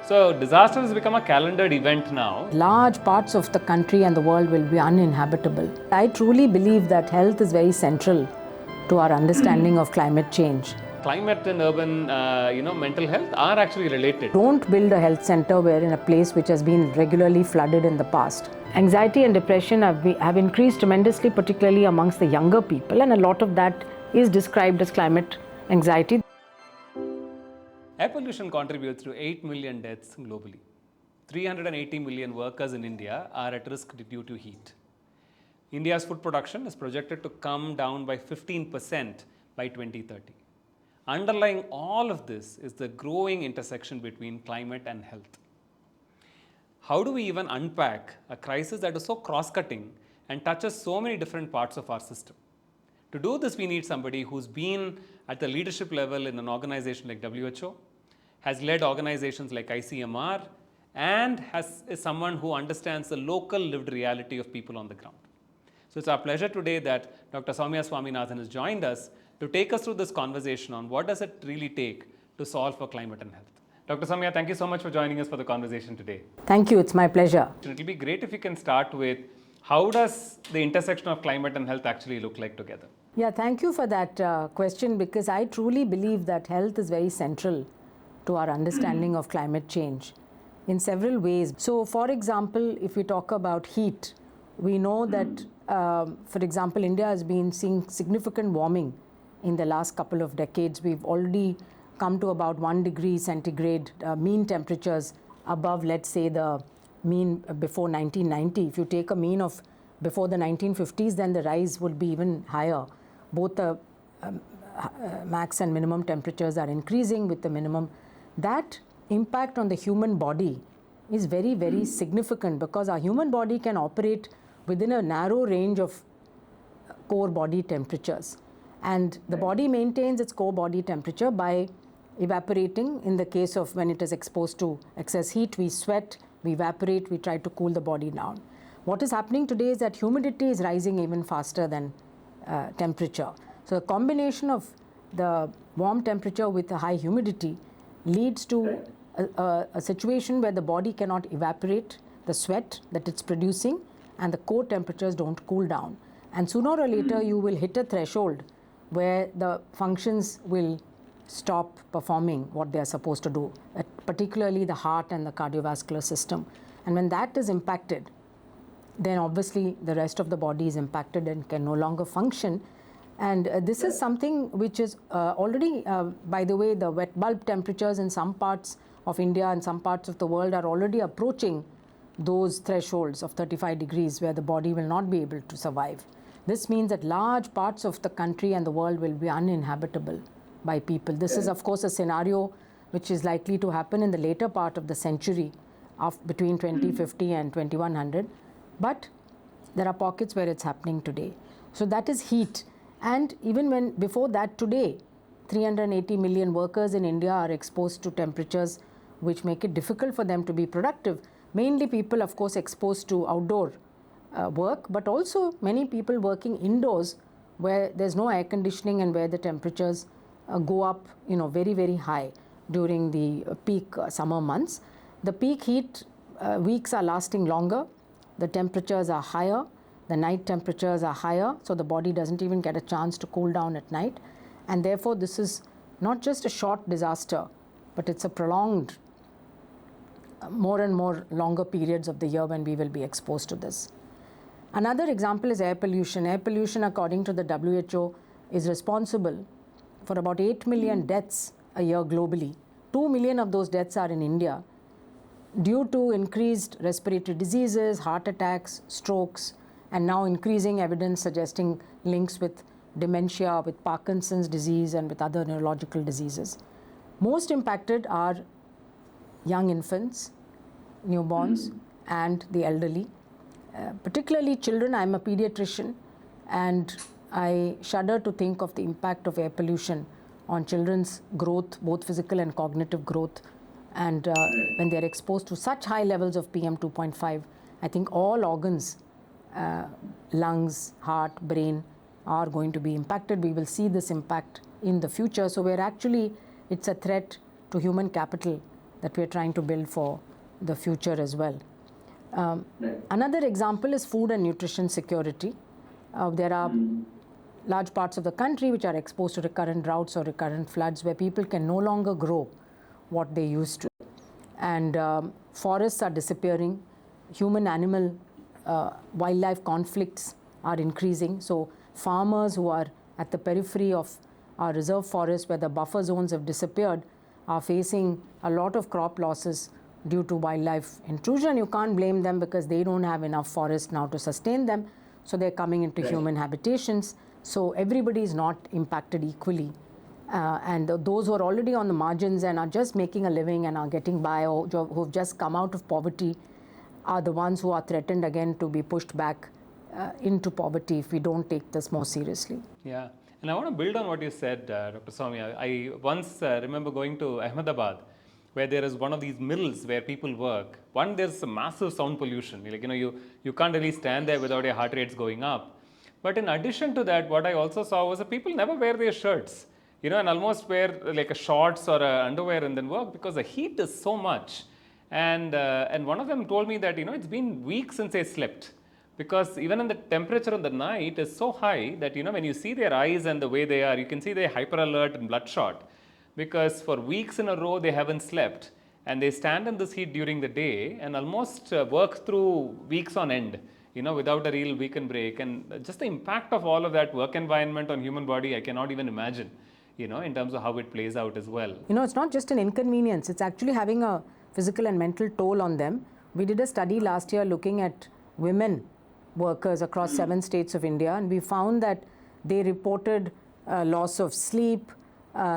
So disaster has become a calendared event now. Large parts of the country and the world will be uninhabitable. I truly believe that health is very central to our understanding of climate change. Climate and urban, mental health are actually related. Don't build a health center where in a place which has been regularly flooded in the past. Anxiety and depression have increased tremendously, particularly amongst the younger people, and a lot of that is described as climate anxiety. Air pollution contributes to 8 million deaths globally. 380 million workers in India are at risk due to heat. India's food production is projected to come down by 15% by 2030. Underlying all of this is the growing intersection between climate and health. How do we even unpack a crisis that is so cross-cutting and touches so many different parts of our system? To do this, we need somebody who's been at the leadership level in an organization like WHO, has led organizations like ICMR, and is someone who understands the local lived reality of people on the ground. So it's our pleasure today that Dr. Soumya Swaminathan has joined us to take us through this conversation on what does it really take to solve for climate and health. Dr. Soumya, thank you so much for joining us for the conversation today. Thank you, it's my pleasure. It will be great if you can start with how does the intersection of climate and health actually look like together? Yeah, thank you for that question, because I truly believe that health is very central to our understanding of climate change in several ways. So, for example, if we talk about heat, we know that, for example, India has been seeing significant warming in the last couple of decades. We've already come to about 1 degree centigrade mean temperatures above, let's say, the mean before 1990. If you take a mean of before the 1950s, then the rise would be even higher. Both the max and minimum temperatures are increasing with the minimum. That impact on the human body is very, very significant, because our human body can operate within a narrow range of core body temperatures. And the body maintains its core body temperature by evaporating. In the case of when it is exposed to excess heat, we sweat, we evaporate, we try to cool the body down. What is happening today is that humidity is rising even faster than temperature. So a combination of the warm temperature with a high humidity leads to a situation where the body cannot evaporate the sweat that it's producing, and the core temperatures don't cool down. And sooner or later you will hit a threshold where the functions will stop performing what they are supposed to do, particularly the heart and the cardiovascular system. And when that is impacted, then obviously the rest of the body is impacted and can no longer function. And this is something which is already, by the way, the wet bulb temperatures in some parts of India and some parts of the world are already approaching those thresholds of 35 degrees where the body will not be able to survive. This means that large parts of the country and the world will be uninhabitable by people. This is, of course, a scenario which is likely to happen in the later part of the century, between 2050 and 2100. But there are pockets where it's happening today. So that is heat. And even when before that, today, 380 million workers in India are exposed to temperatures which make it difficult for them to be productive. Mainly people, of course, exposed to outdoor work, but also many people working indoors where there's no air conditioning and where the temperatures go up, very, very high during the peak summer months. The peak heat weeks are lasting longer. The temperatures are higher. The night temperatures are higher, so the body doesn't even get a chance to cool down at night. And therefore, this is not just a short disaster, but it's a prolonged, more and more longer periods of the year when we will be exposed to this. Another example is air pollution. Air pollution, according to the WHO, is responsible for about 8 million deaths a year globally. 2 million of those deaths are in India due to increased respiratory diseases, heart attacks, strokes, and now increasing evidence suggesting links with dementia, with Parkinson's disease, and with other neurological diseases. Most impacted are young infants, newborns, and the elderly. Particularly children. I'm a pediatrician, and I shudder to think of the impact of air pollution on children's growth, both physical and cognitive growth. And when they're exposed to such high levels of PM 2.5, I think all organs, lungs, heart, brain, are going to be impacted. We will see this impact in the future. So it's a threat to human capital that we're trying to build for the future as well. Another example is food and nutrition security. There are large parts of the country which are exposed to recurrent droughts or recurrent floods where people can no longer grow what they used to. And forests are disappearing, human-animal wildlife conflicts are increasing. So farmers who are at the periphery of our reserve forests where the buffer zones have disappeared are facing a lot of crop losses due to wildlife intrusion. You can't blame them because they don't have enough forest now to sustain them. So they're coming into human habitations. So everybody is not impacted equally. And those who are already on the margins and are just making a living and are getting by, or who've just come out of poverty, are the ones who are threatened again to be pushed back into poverty if we don't take this more seriously. Yeah, and I want to build on what you said, Dr. Soumya. I once remember going to Ahmedabad, where there is one of these mills where people work. One, there's a massive sound pollution. Like, you can't really stand there without your heart rates going up. But in addition to that, what I also saw was that people never wear their shirts, and almost wear like a shorts or a underwear and then work because the heat is so much. And one of them told me that, it's been weeks since they slept. Because even in the temperature of the night is so high that, when you see their eyes and the way they are, you can see they're hyper alert and bloodshot. Because for weeks in a row, they haven't slept. And they stand in this heat during the day and almost work through weeks on end, without a real weekend break. And just the impact of all of that work environment on human body, I cannot even imagine, in terms of how it plays out as well. It's not just an inconvenience. It's actually having a physical and mental toll on them. We did a study last year looking at women workers across 7 states of India, and we found that they reported loss of sleep,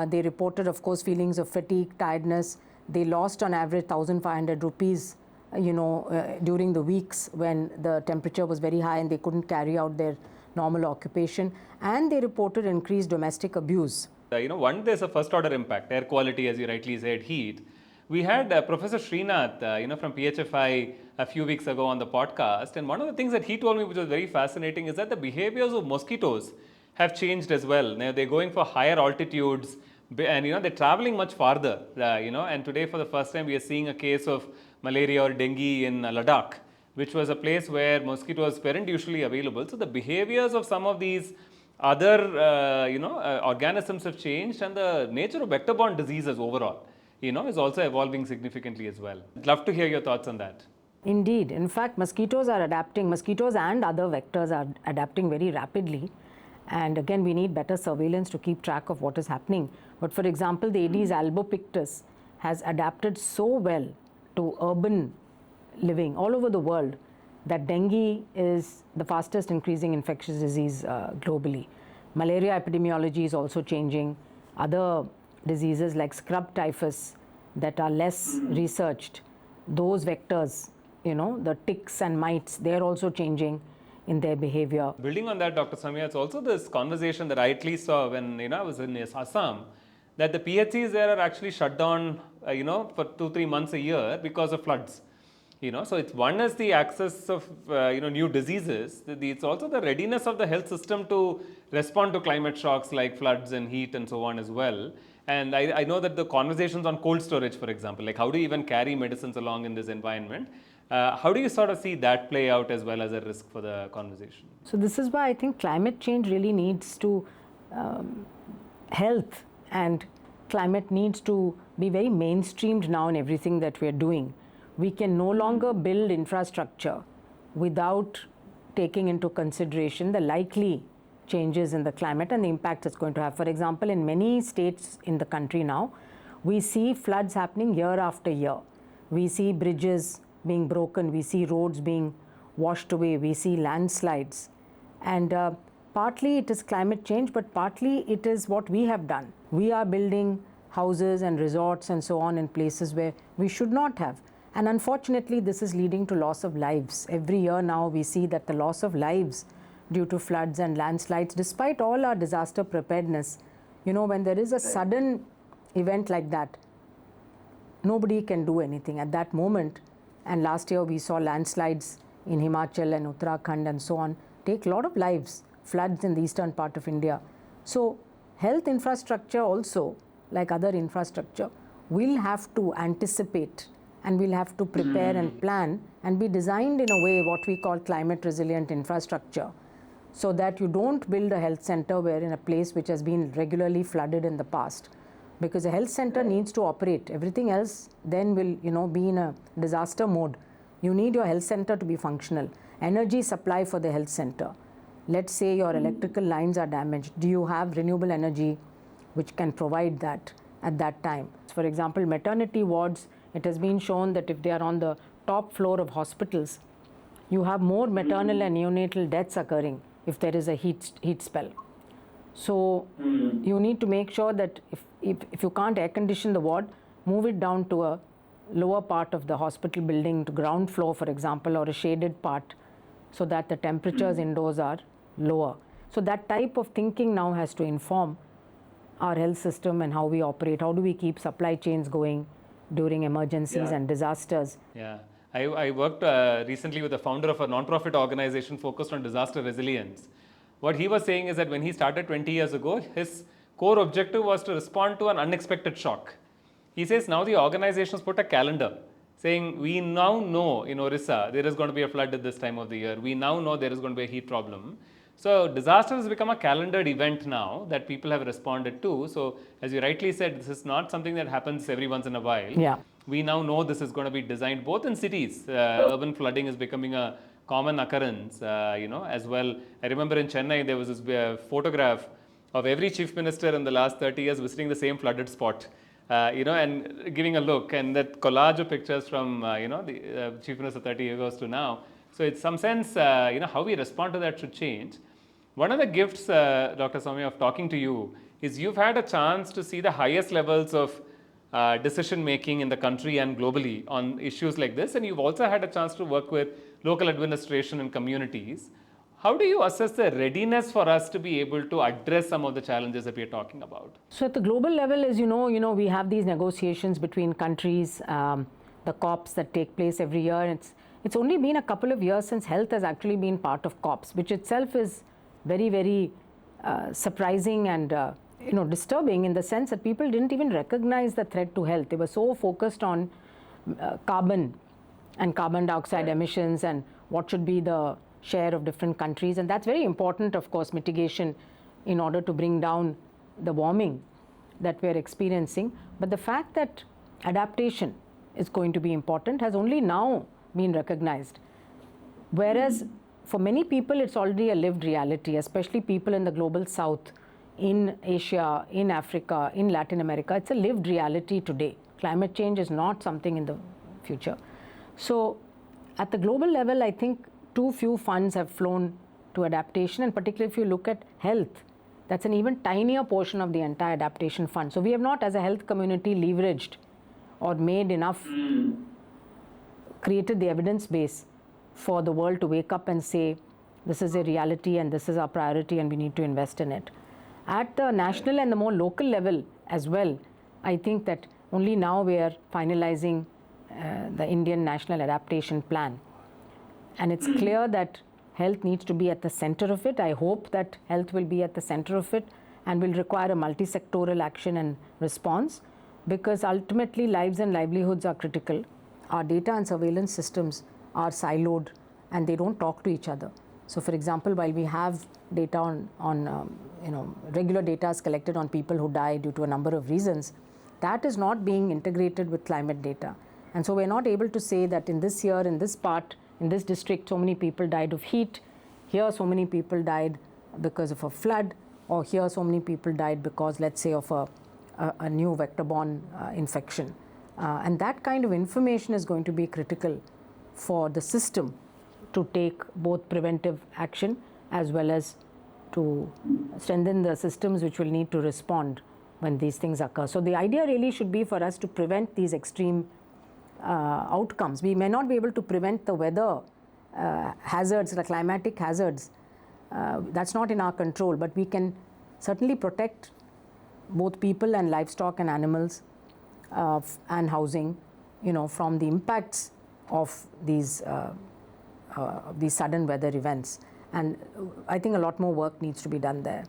they reported, of course, feelings of fatigue, tiredness. They lost on average 1,500 rupees, during the weeks when the temperature was very high and they couldn't carry out their normal occupation, and they reported increased domestic abuse. One, there's a first order impact, air quality, as you rightly said, heat. We had Professor Srinath, from PHFI a few weeks ago on the podcast, and one of the things that he told me which was very fascinating is that the behaviors of mosquitoes have changed as well. Now they're going for higher altitudes and they're traveling much farther, and today for the first time we are seeing a case of malaria or dengue in Ladakh, which was a place where mosquitoes weren't usually available. So the behaviors of some of these other organisms have changed, and the nature of vector-borne diseases overall is also evolving significantly as well. I'd love to hear your thoughts on that. Indeed. In fact, mosquitoes are adapting. Mosquitoes and other vectors are adapting very rapidly. And again, we need better surveillance to keep track of what is happening. But for example, the Aedes albopictus has adapted so well to urban living all over the world that dengue is the fastest increasing infectious disease globally. Malaria epidemiology is also changing. Other diseases like scrub typhus that are less researched, those vectors, the ticks and mites, they're also changing in their behavior. Building on that, Dr. Soumya, it's also this conversation that I at least saw when I was in Assam, that the PHCs there are actually shut down, for 2-3 months a year because of floods. So it's one is the access of new diseases. It's also the readiness of the health system to respond to climate shocks like floods and heat and so on as well. And I know that the conversations on cold storage, for example, like how do you even carry medicines along in this environment? How do you sort of see that play out as well as a risk for the conversation? So this is why I think climate change really needs to, health and climate needs to be very mainstreamed now in everything that we are doing. We can no longer build infrastructure without taking into consideration the likely changes in the climate and the impact it's going to have. For example, in many states in the country now, we see floods happening year after year. We see bridges being broken, we see roads being washed away, we see landslides. And partly it is climate change, but partly it is what we have done. We are building houses and resorts and so on in places where we should not have. And unfortunately, this is leading to loss of lives. Every year now we see that the loss of lives due to floods and landslides, despite all our disaster preparedness, when there is a sudden event like that, nobody can do anything at that moment. And last year we saw landslides in Himachal and Uttarakhand and so on take a lot of lives, floods in the eastern part of India. So health infrastructure also, like other infrastructure, will have to anticipate and will have to prepare and plan and be designed in a way what we call climate resilient infrastructure, so that you don't build a health center where in a place which has been regularly flooded in the past. Because a health center needs to operate. Everything else then will be in a disaster mode. You need your health center to be functional. Energy supply for the health center. Let's say your electrical lines are damaged. Do you have renewable energy which can provide that at that time? For example, maternity wards, it has been shown that if they are on the top floor of hospitals, you have more maternal and neonatal deaths occurring if there is a heat spell. So you need to make sure that if you can't air condition the ward, move it down to a lower part of the hospital building, to ground floor, for example, or a shaded part, so that the temperatures indoors are lower. So that type of thinking now has to inform our health system and how we operate. How do we keep supply chains going during emergencies and disasters? Yeah. I worked recently with the founder of a non-profit organization focused on disaster resilience. What he was saying is that when he started 20 years ago, his core objective was to respond to an unexpected shock. He says now the organizations put a calendar saying, we now know in Orissa there is going to be a flood at this time of the year. We now know there is going to be a heat problem. So disaster has become a calendared event now that people have responded to. So as you rightly said, this is not something that happens every once in a while. Yeah. We now know this is going to be designed both in cities. Urban flooding is becoming a common occurrence, as well. I remember in Chennai, there was this photograph of every chief minister in the last 30 years visiting the same flooded spot, and giving a look, and that collage of pictures from, the chief minister 30 years to now. So in some sense, how we respond to that should change. One of the gifts, Dr. Soumya, of talking to you is you've had a chance to see the highest levels of decision making in the country and globally on issues like this, and you've also had a chance to work with local administration and communities. How do you assess the readiness for us to be able to address some of the challenges that we are talking about? So at the global level, as you know, we have these negotiations between countries, the COPs that take place every year. It's only been a couple of years since health has actually been part of COPs, which itself is very, very surprising and disturbing, in the sense that people didn't even recognize the threat to health. They were so focused on carbon and carbon dioxide emissions and what should be the share of different countries. And that's very important, of course, mitigation in order to bring down the warming that we're experiencing. But the fact that adaptation is going to be important has only now been recognized. Whereas for many people, it's already a lived reality, especially people in the global south, in Asia, in Africa, in Latin America. It's a lived reality today. Climate change is not something in the future. So at the global level, I think too few funds have flown to adaptation, and particularly if you look at health, that's an even tinier portion of the entire adaptation fund. So we have not, as a health community, leveraged or made enough, created the evidence base for the world to wake up and say, this is a reality and this is our priority and we need to invest in it. At the national and the more local level as well, I think that only now we are finalizing the Indian National Adaptation Plan. And it's clear that health needs to be at the center of it. I hope that health will be at the center of it and will require a multi-sectoral action and response, because ultimately lives and livelihoods are critical. Our data and surveillance systems are siloed and they don't talk to each other. So for example, while we have data on regular data is collected on people who die due to a number of reasons, that is not being integrated with climate data. And so we're not able to say that in this year, in this part, in this district, so many people died of heat, here so many people died because of a flood, or here so many people died because, let's say, of a new vector-borne infection. And that kind of information is going to be critical for the system to take both preventive action as well as to strengthen the systems which will need to respond when these things occur. So the idea really should be for us to prevent these extreme outcomes. We may not be able to prevent the weather hazards, the climatic hazards. That's not in our control, but we can certainly protect both people and livestock and animals and housing, from the impacts of these sudden weather events. And I think a lot more work needs to be done there.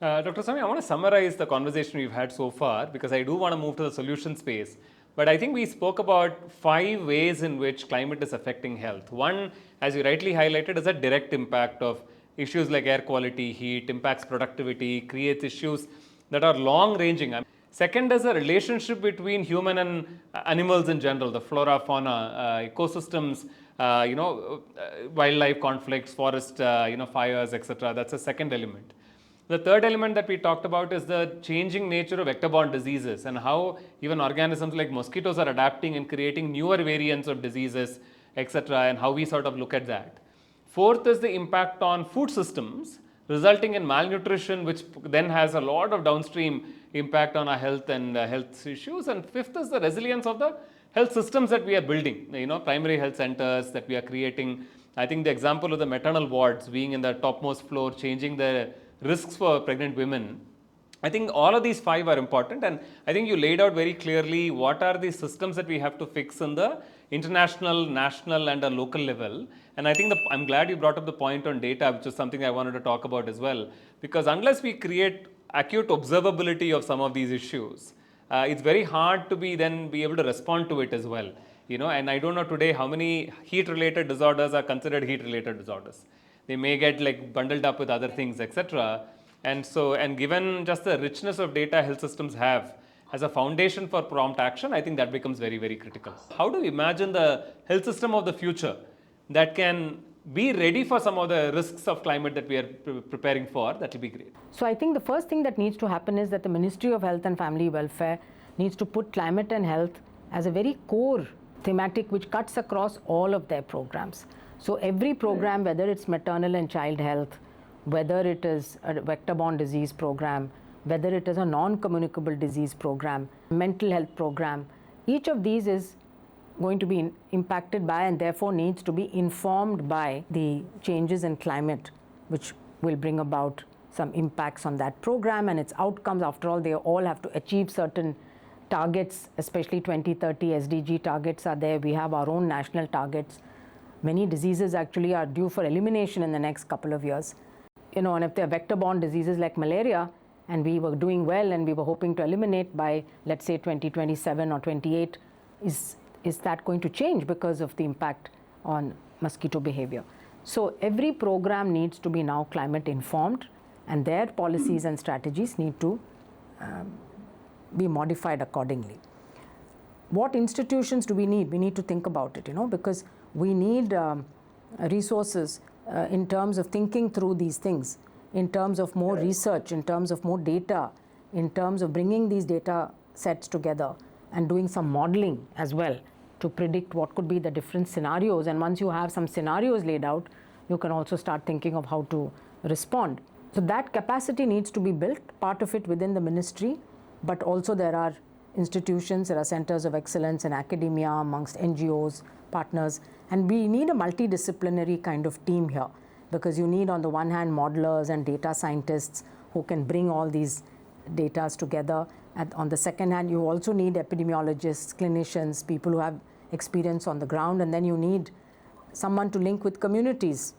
Dr. Soumya, I want to summarize the conversation we've had so far because I do want to move to the solution space. But I think we spoke about 5 ways in which climate is affecting health. One, as you rightly highlighted, is a direct impact of issues like air quality, heat, impacts productivity, creates issues that are long ranging. Second is a relationship between human and animals in general, the flora, fauna, ecosystems, wildlife conflicts, forest, fires, etc. That's a second element. The third element that we talked about is the changing nature of vector-borne diseases and how even organisms like mosquitoes are adapting and creating newer variants of diseases, etc., and how we sort of look at that. Fourth is the impact on food systems, resulting in malnutrition, which then has a lot of downstream impact on our health and health issues. And fifth is the resilience of the health systems that we are building, primary health centers that we are creating. I think the example of the maternal wards being in the topmost floor, changing the risks for pregnant women. I think all of these 5 are important, and I think you laid out very clearly what are the systems that we have to fix in the international, national and a local level. And I think I'm glad you brought up the point on data, which is something I wanted to talk about as well, because unless we create acute observability of some of these issues, it's very hard to be able to respond to it as well. And I don't know today how many heat-related disorders are considered heat-related disorders. They may get like bundled up with other things, etc. And given just the richness of data health systems have as a foundation for prompt action, I think that becomes very, very critical. How do we imagine the health system of the future that can be ready for some of the risks of climate that we are preparing for? That will be great. So I think the first thing that needs to happen is that the Ministry of Health and Family Welfare needs to put climate and health as a very core thematic which cuts across all of their programs. So every program, whether it's maternal and child health, whether it is a vector-borne disease program, whether it is a non-communicable disease program, mental health program, each of these is going to be impacted by and therefore needs to be informed by the changes in climate, which will bring about some impacts on that program and its outcomes. After all, they all have to achieve certain targets, especially 2030 SDG targets are there. We have our own national targets. Many diseases actually are due for elimination in the next couple of years. And if they're vector-borne diseases like malaria, and we were doing well and we were hoping to eliminate by, let's say, 2027 or 28, is that going to change because of the impact on mosquito behavior? So every program needs to be now climate informed, and their policies and strategies need to be modified accordingly. What institutions do we need? We need to think about it, because we need resources in terms of thinking through these things, in terms of more research, in terms of more data, in terms of bringing these data sets together and doing some modeling as well to predict what could be the different scenarios. And once you have some scenarios laid out, you can also start thinking of how to respond. So that capacity needs to be built, part of it within the ministry, but also there are institutions, there are centers of excellence in academia, amongst NGOs, partners, and we need a multidisciplinary kind of team here, because you need on the one hand modelers and data scientists who can bring all these data together, and on the second hand you also need epidemiologists, clinicians, people who have experience on the ground, and then you need someone to link with communities,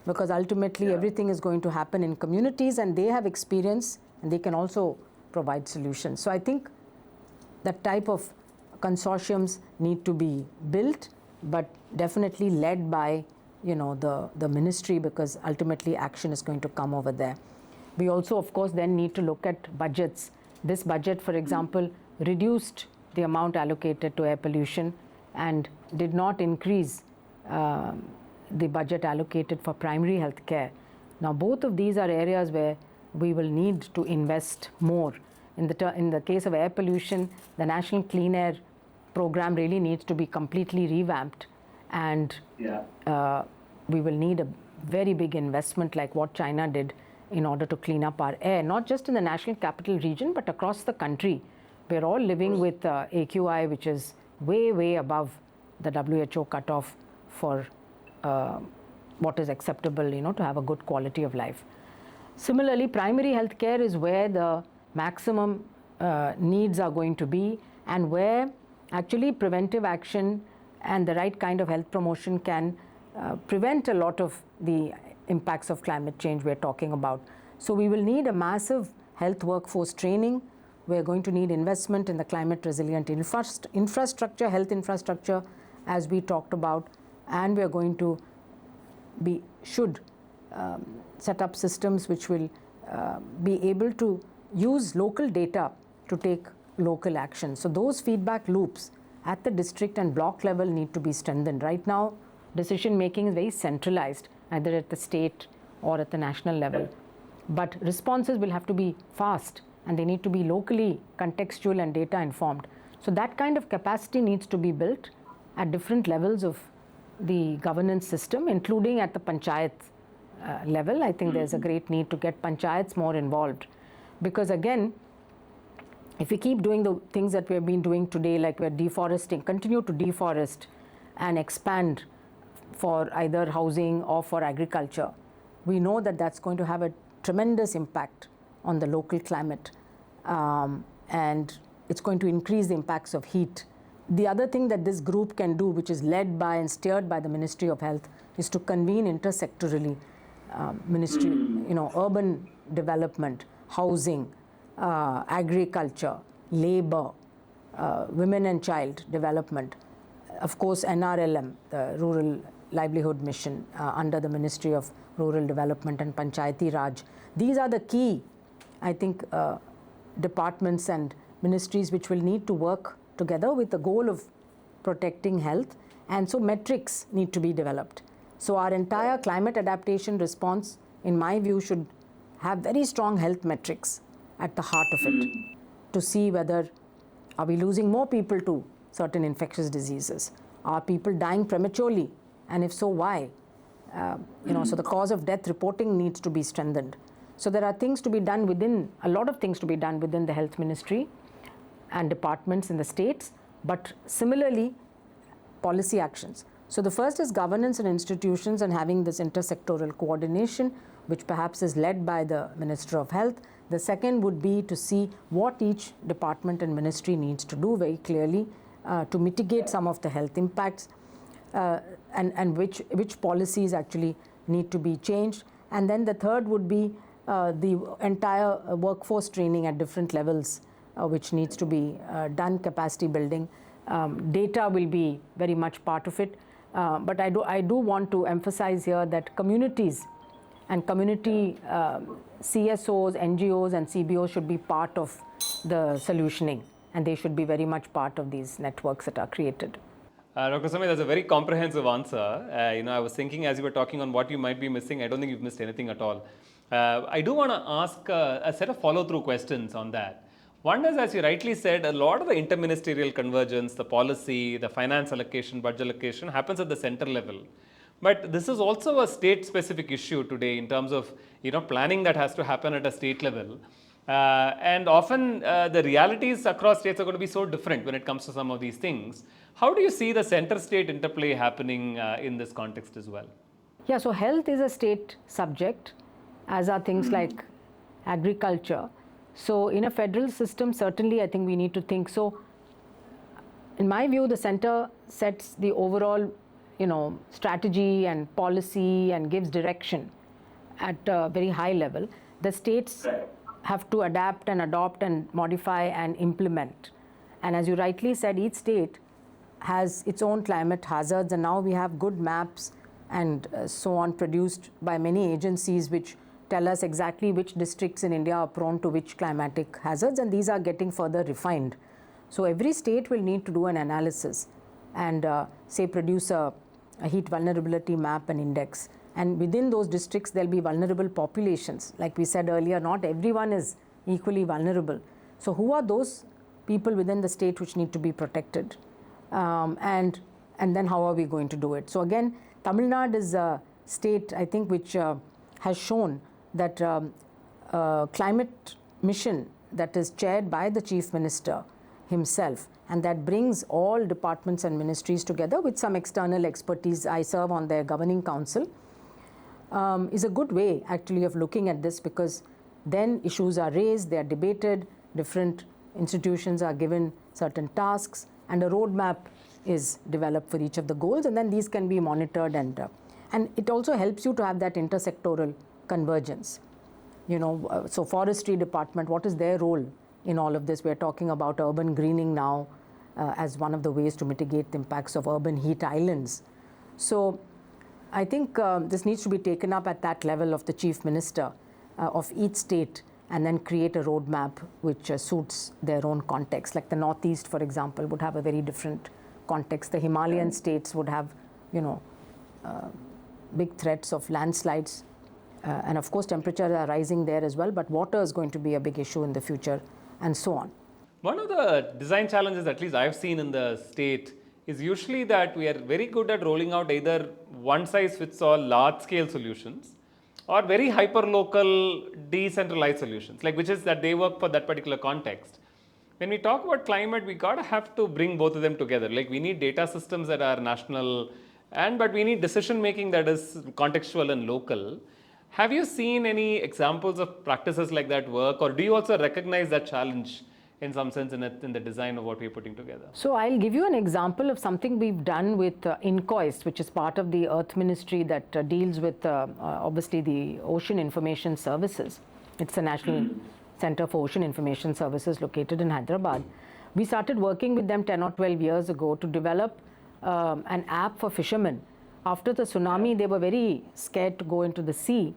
because ultimately everything is going to happen in communities and they have experience and they can also provide solutions. So I think that type of consortiums need to be built, but definitely led by the ministry, because ultimately action is going to come over there. We also, of course, then need to look at budgets. This budget, for example, reduced the amount allocated to air pollution and did not increase the budget allocated for primary health care. Now, both of these are areas where we will need to invest more. In the case of air pollution, the National Clean Air program really needs to be completely revamped, and we will need a very big investment like what China did in order to clean up our air, not just in the national capital region, but across the country. We're all living with AQI, which is way, way above the WHO cutoff for what is acceptable, to have a good quality of life. Similarly, primary health care is where the maximum needs are going to be, and where actually preventive action and the right kind of health promotion can prevent a lot of the impacts of climate change we're talking about. So we will need a massive health workforce training. We're going to need investment in the climate resilient infrastructure, health infrastructure, as we talked about, and we're going to should set up systems which will be able to use local data to take local action. So those feedback loops at the district and block level need to be strengthened. Right now, decision making is very centralized, either at the state or at the national level. But responses will have to be fast, and they need to be locally contextual and data informed. So that kind of capacity needs to be built at different levels of the governance system, including at the panchayat level. I think there's a great need to get panchayats more involved, because again, if we keep doing the things that we've been doing today, like we're deforesting, continue to deforest and expand for either housing or for agriculture, we know that that's going to have a tremendous impact on the local climate, and it's going to increase the impacts of heat. The other thing that this group can do, which is led by and steered by the Ministry of Health, is to convene intersectorally urban development, housing, agriculture, labor, women and child development, of course NRLM, the Rural Livelihood Mission under the Ministry of Rural Development and Panchayati Raj. These are the key, I think, departments and ministries which will need to work together with the goal of protecting health, and so metrics need to be developed. So our entire climate adaptation response, in my view, should have very strong health metrics at the heart of it, to see whether are we losing more people to certain infectious diseases, are people dying prematurely, and if so, why? So the cause of death reporting needs to be strengthened. So there are things to be done within, a lot of things to be done within the health ministry and departments in the states, but similarly policy actions. So the first is governance and institutions and having this intersectoral coordination, which perhaps is led by the Minister of Health. The second would be to see what each department and ministry needs to do very clearly to mitigate some of the health impacts, and which policies actually need to be changed. And then the third would be the entire workforce training at different levels, which needs to be done, capacity building. Data will be very much part of it. But I do want to emphasize here that communities and community CSOs, NGOs and CBOs should be part of the solutioning, and they should be very much part of these networks that are created. Dr. Soumya, that's a very comprehensive answer. I was thinking as you were talking on what you might be missing, I don't think you've missed anything at all. I do want to ask a set of follow-through questions on that. One is, as you rightly said, a lot of the interministerial convergence, the policy, the finance allocation, budget allocation happens at the center level. But this is also a state-specific issue today in terms of planning that has to happen at a state level. And often the realities across states are going to be so different when it comes to some of these things. How do you see the center-state interplay happening in this context as well? Yeah, so health is a state subject, as are things like agriculture. So in a federal system, certainly I think we need to think. So in my view, the center sets the overall strategy and policy and gives direction at a very high level. The states have to adapt and adopt and modify and implement. And as you rightly said, each state has its own climate hazards, and now we have good maps and so on produced by many agencies which tell us exactly which districts in India are prone to which climatic hazards, and these are getting further refined. So every state will need to do an analysis and say produce a heat vulnerability map and index. And within those districts, there'll be vulnerable populations. Like we said earlier, not everyone is equally vulnerable. So who are those people within the state which need to be protected? And then how are we going to do it? So again, Tamil Nadu is a state, I think, which has shown that climate mission that is chaired by the Chief Minister himself, and that brings all departments and ministries together with some external expertise. I serve on their governing council, is a good way actually of looking at this, because then issues are raised, they are debated, different institutions are given certain tasks, and a roadmap is developed for each of the goals, and then these can be monitored, and it also helps you to have that intersectoral convergence. So forestry department, what is their role in all of this? We're talking about urban greening now as one of the ways to mitigate the impacts of urban heat islands. So I think this needs to be taken up at that level of the chief minister of each state, and then create a roadmap which suits their own context. Like the Northeast, for example, would have a very different context. The Himalayan states would have, big threats of landslides. And of course, temperatures are rising there as well, but water is going to be a big issue in the future, and so on. One of the design challenges, at least I've seen in the state, is usually that we are very good at rolling out either one-size-fits-all large-scale solutions or very hyper-local decentralized solutions, like which is that they work for that particular context. When we talk about climate, we have to bring both of them together. Like we need data systems that are national, but we need decision making that is contextual and local. Have you seen any examples of practices like that work, or do you also recognize that challenge in some sense in the design of what we're putting together? So I'll give you an example of something we've done with INCOIS, which is part of the Earth Ministry that deals with obviously the Ocean Information Services. It's the National Center for Ocean Information Services located in Hyderabad. We started working with them 10 or 12 years ago to develop an app for fishermen. After the tsunami, they were very scared to go into the sea,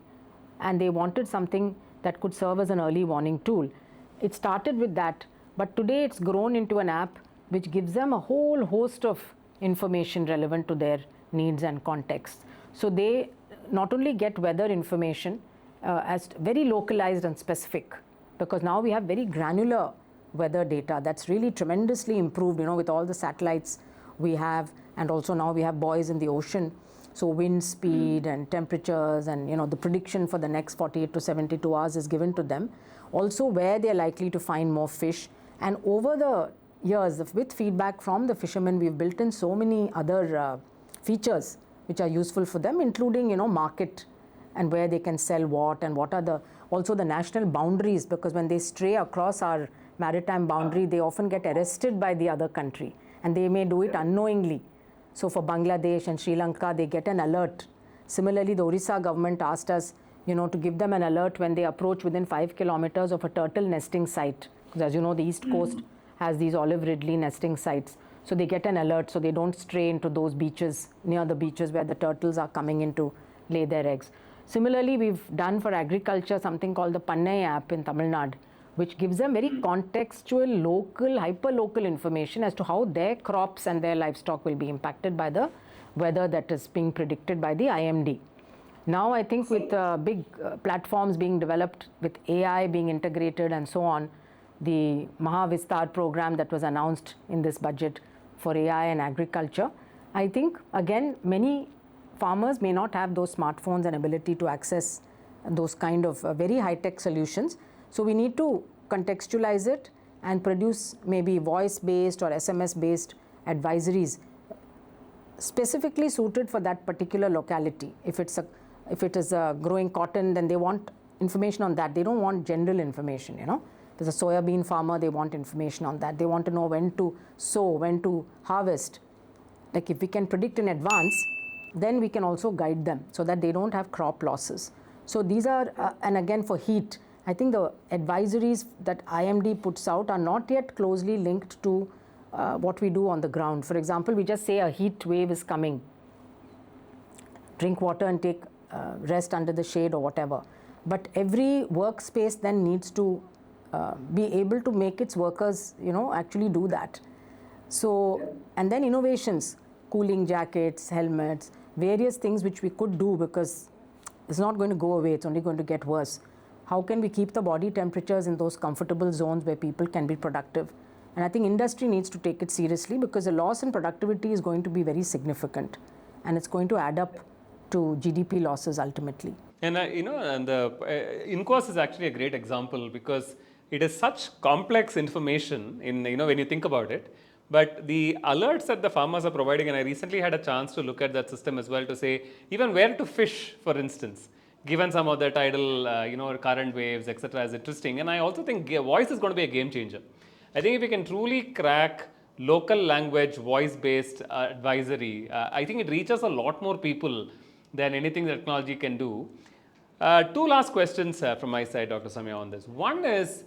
and they wanted something that could serve as an early warning tool. It started with that, but today it's grown into an app which gives them a whole host of information relevant to their needs and context. So they not only get weather information as very localized and specific, because now we have very granular weather data that's really tremendously improved, with all the satellites we have, and also now we have buoys in the ocean. So wind speed and temperatures and the prediction for the next 48 to 72 hours is given to them. Also where they're likely to find more fish. And over the years, with feedback from the fishermen, we've built in so many other features which are useful for them, including market and where they can sell what, and what are also the national boundaries, because when they stray across our maritime boundary, they often get arrested by the other country, and they may do it unknowingly. So for Bangladesh and Sri Lanka, they get an alert. Similarly, the Orissa government asked us, to give them an alert when they approach within 5 kilometers of a turtle nesting site. Because as you know, the East Coast has these olive ridley nesting sites. So they get an alert so they don't stray into those beaches, near the beaches where the turtles are coming in to lay their eggs. Similarly, we've done for agriculture something called the Pannai app in Tamil Nadu, which gives them very contextual, local, hyper-local information as to how their crops and their livestock will be impacted by the weather that is being predicted by the IMD. Now I think with big platforms being developed, with AI being integrated and so on, the Mahavistar program that was announced in this budget for AI and agriculture, I think again many farmers may not have those smartphones and ability to access those kind of very high-tech solutions. So we need to contextualize it and produce maybe voice-based or SMS-based advisories specifically suited for that particular locality. If it is growing cotton, then they want information on that. They don't want general information, There's a soybean farmer, they want information on that. They want to know when to sow, when to harvest. Like if we can predict in advance, then we can also guide them so that they don't have crop losses. So these are, and again for heat, I think the advisories that IMD puts out are not yet closely linked to what we do on the ground. For example, we just say a heat wave is coming. Drink water and take rest under the shade or whatever. But every workspace then needs to be able to make its workers, actually do that. So, and then innovations, cooling jackets, helmets, various things which we could do, because it's not going to go away, it's only going to get worse. How can we keep the body temperatures in those comfortable zones where people can be productive? And I think industry needs to take it seriously, because the loss in productivity is going to be very significant, and it's going to add up to GDP losses ultimately. And and the INCOIS is actually a great example, because it is such complex information in when you think about it. But the alerts that the farmers are providing, and I recently had a chance to look at that system as well to say even where to fish, for instance, given some of the tidal, current waves, etc., is interesting. And I also think voice is going to be a game changer. I think if we can truly crack local language, voice-based advisory, I think it reaches a lot more people than anything that technology can do. Two last questions from my side, Dr. Soumya, on this. One is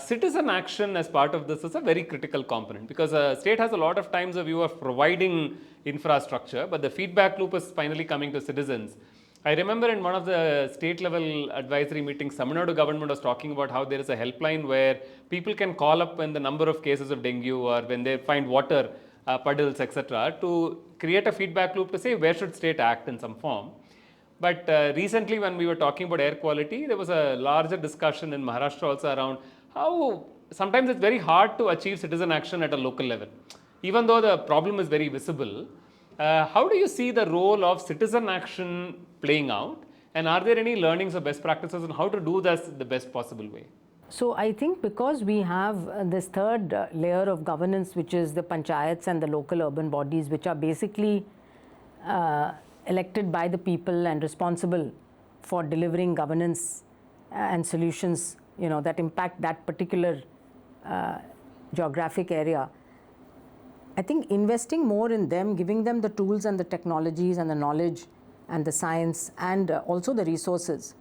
citizen action as part of this is a very critical component because state has a lot of times a view of providing infrastructure, but the feedback loop is finally coming to citizens. I remember in one of the state level advisory meetings, Tamil Nadu government was talking about how there is a helpline where people can call up when the number of cases of dengue or when they find water puddles, etc., to create a feedback loop to say where should state act in some form. But recently, when we were talking about air quality, there was a larger discussion in Maharashtra also around how sometimes it's very hard to achieve citizen action at a local level. Even though the problem is very visible, how do you see the role of citizen action playing out? And are there any learnings or best practices on how to do this the best possible way? So I think because we have this third layer of governance, which is the panchayats and the local urban bodies, which are basically elected by the people and responsible for delivering governance and solutions, that impact that particular geographic area. I think investing more in them, giving them the tools and the technologies and the knowledge and the science and also the resources,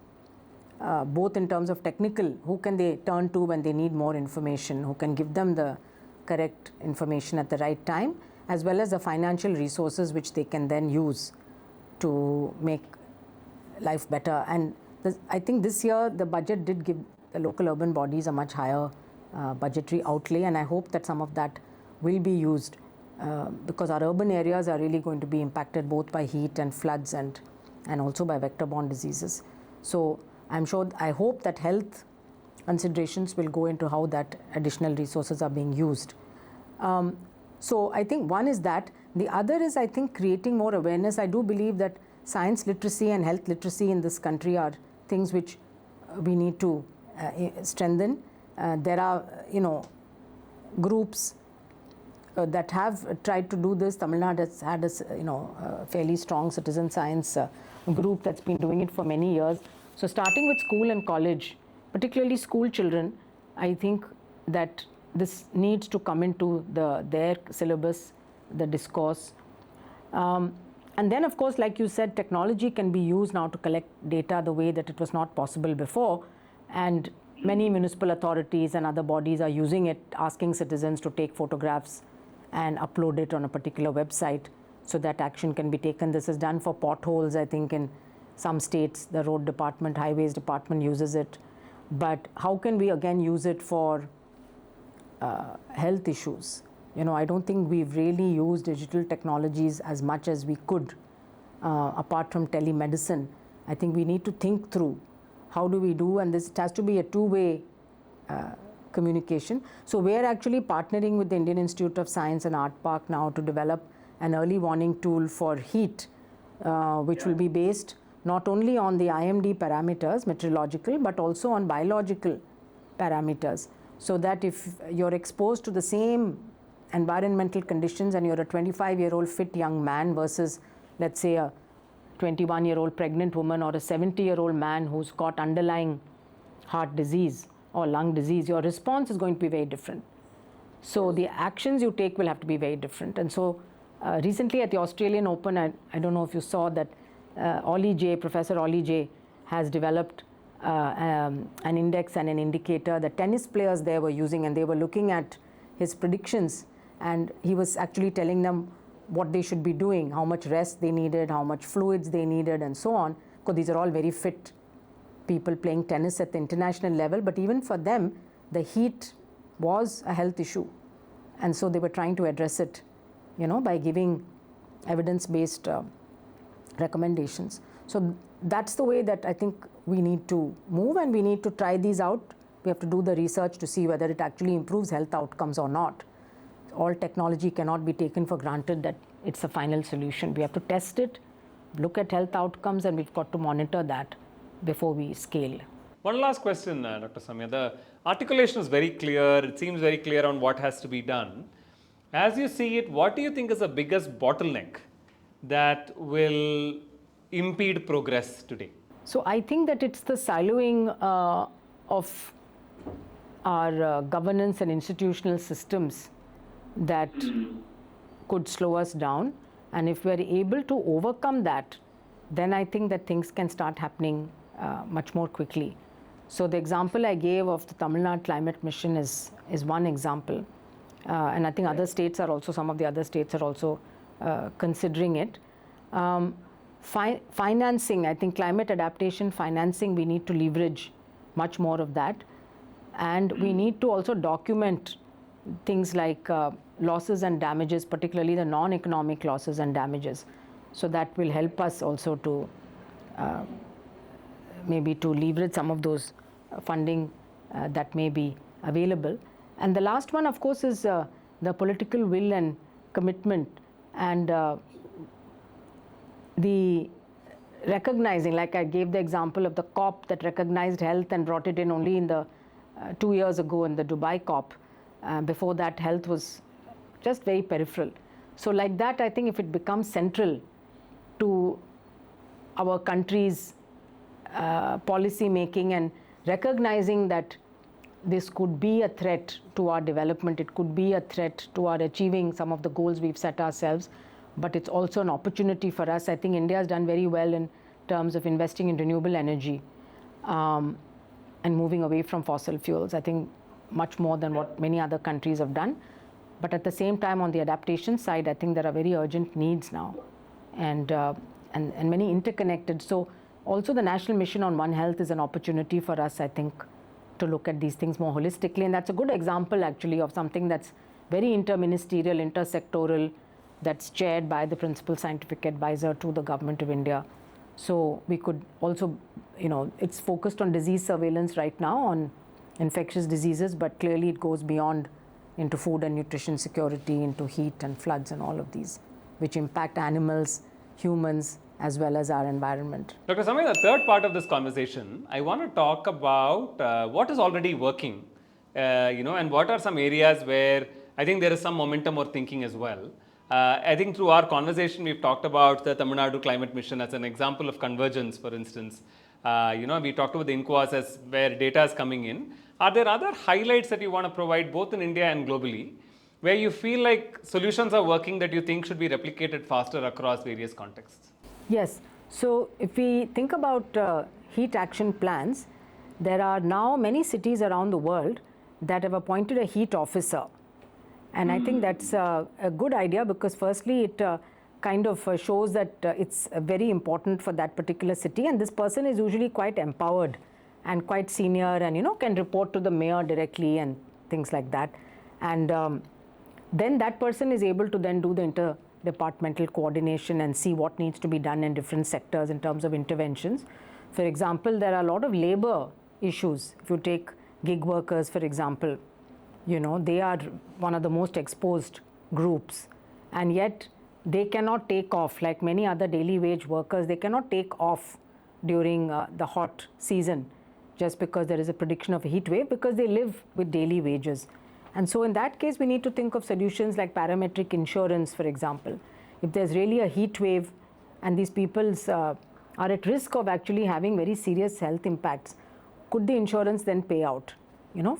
both in terms of technical, who can they turn to when they need more information, who can give them the correct information at the right time, as well as the financial resources which they can then use to make life better. And I think this year the budget did give the local urban bodies a much higher budgetary outlay, and I hope that some of that will be used because our urban areas are really going to be impacted both by heat and floods and also by vector-borne diseases. So I hope that health considerations will go into how that additional resources are being used. So I think one is that. The other is, I think, creating more awareness. I do believe that science literacy and health literacy in this country are things which we need to strengthen. There are, groups that have tried to do this. Tamil Nadu has had a fairly strong citizen science group that's been doing it for many years. So starting with school and college, particularly school children, I think that this needs to come into their syllabus, the discourse. And then, of course, like you said, technology can be used now to collect data the way that it was not possible before. And many municipal authorities and other bodies are using it, asking citizens to take photographs and upload it on a particular website so that action can be taken. This is done for potholes, I think, in some states. The road department, highways department uses it. But how can we again use it for health issues? I don't think we've really used digital technologies as much as we could, apart from telemedicine. I think we need to think through how do we do, and this has to be a two-way communication. So we're actually partnering with the Indian Institute of Science and Art Park now to develop an early warning tool for heat, which will be based not only on the IMD parameters, meteorological, but also on biological parameters, so that if you're exposed to the same environmental conditions and you're a 25-year-old fit young man versus, let's say, a 21-year-old pregnant woman or a 70-year-old man who's got underlying heart disease or lung disease, your response is going to be very different. So the actions you take will have to be very different. And so recently at the Australian Open, I don't know if you saw that Professor Ollie J has developed an index and an indicator that tennis players there were using, and they were looking at his predictions, and he was actually telling them what they should be doing, how much rest they needed, how much fluids they needed, and so on, because these are all very fit people playing tennis at the international level. But even for them, the heat was a health issue, and so they were trying to address it, by giving evidence-based recommendations. So that's the way that I think we need to move, and we need to try these out. We have to do the research to see whether it actually improves health outcomes or not. All technology cannot be taken for granted that it's a final solution. We have to test it, look at health outcomes, and we've got to monitor that before we scale. One last question, Dr. Soumya. The articulation is very clear. It seems very clear on what has to be done. As you see it, what do you think is the biggest bottleneck that will impede progress today? So I think that it's the siloing of our governance and institutional systems that could slow us down. And if we're able to overcome that, then I think that things can start happening much more quickly. So the example I gave of the Tamil Nadu climate mission is one example. And I think other states are also, some of the other states are also considering it. Financing, I think climate adaptation financing, we need to leverage much more of that. And we need to also document things like losses and damages, particularly the non-economic losses and damages. So that will help us also to maybe to leverage some of those funding that may be available. And the last one, of course, is the political will and commitment, and the recognizing, like I gave the example of the COP that recognized health and brought it in only in the 2 years ago in the Dubai COP. Before that, health was just very peripheral. So like that, I think if it becomes central to our country's policy making and recognizing that this could be a threat to our development, it could be a threat to our achieving some of the goals we've set ourselves, but it's also an opportunity for us. I think India has done very well in terms of investing in renewable energy and moving away from fossil fuels. I think much more than what many other countries have done. But at the same time, on the adaptation side, I think there are very urgent needs now and many interconnected. So also the National Mission on One Health is an opportunity for us, I think, to look at these things more holistically. And that's a good example actually of something that's very interministerial, intersectoral, that's chaired by the Principal Scientific Advisor to the Government of India. So we could also, it's focused on disease surveillance right now, on infectious diseases, but clearly it goes beyond into food and nutrition security, into heat and floods and all of these, which impact animals, humans, as well as our environment. Dr. Soumya, the third part of this conversation, I want to talk about what is already working, and what are some areas where I think there is some momentum or thinking as well. I think through our conversation, we've talked about the Tamil Nadu Climate Mission as an example of convergence, for instance. We talked about the INCOIS as where data is coming in. Are there other highlights that you want to provide both in India and globally, where you feel like solutions are working that you think should be replicated faster across various contexts? Yes. So if we think about heat action plans, there are now many cities around the world that have appointed a heat officer. And I think that's a good idea because firstly, it kind of shows that it's very important for that particular city. And this person is usually quite empowered and quite senior and, can report to the mayor directly and things like that. And then that person is able to then do the interdepartmental coordination and see what needs to be done in different sectors in terms of interventions. For example, there are a lot of labor issues. If you take gig workers, for example, they are one of the most exposed groups, and yet they cannot take off like many other daily wage workers. They cannot take off during the hot season just because there is a prediction of a heat wave, because they live with daily wages. And so in that case, we need to think of solutions like parametric insurance, for example. If there's really a heat wave and these people are at risk of actually having very serious health impacts, could the insurance then pay out,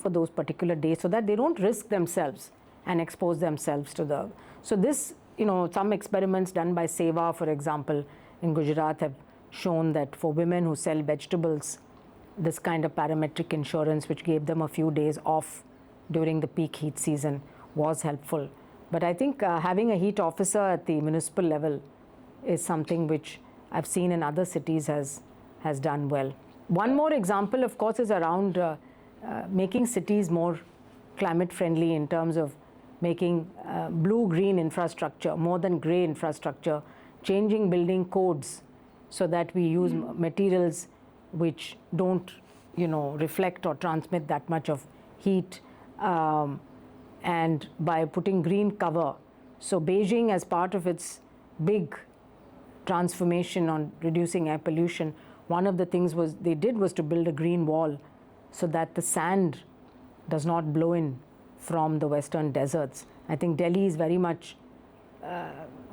for those particular days so that they don't risk themselves and expose themselves to the... So this, some experiments done by Seva, for example, in Gujarat have shown that for women who sell vegetables, this kind of parametric insurance, which gave them a few days off during the peak heat season, was helpful. But I think having a heat officer at the municipal level is something which I've seen in other cities has done well. One more example, of course, is around making cities more climate friendly in terms of making blue-green infrastructure more than grey infrastructure, changing building codes so that we use materials which don't, reflect or transmit that much of heat, and by putting green cover. So Beijing, as part of its big transformation on reducing air pollution, one of the things they did was to build a green wall so that the sand does not blow in from the western deserts. I think Delhi is very much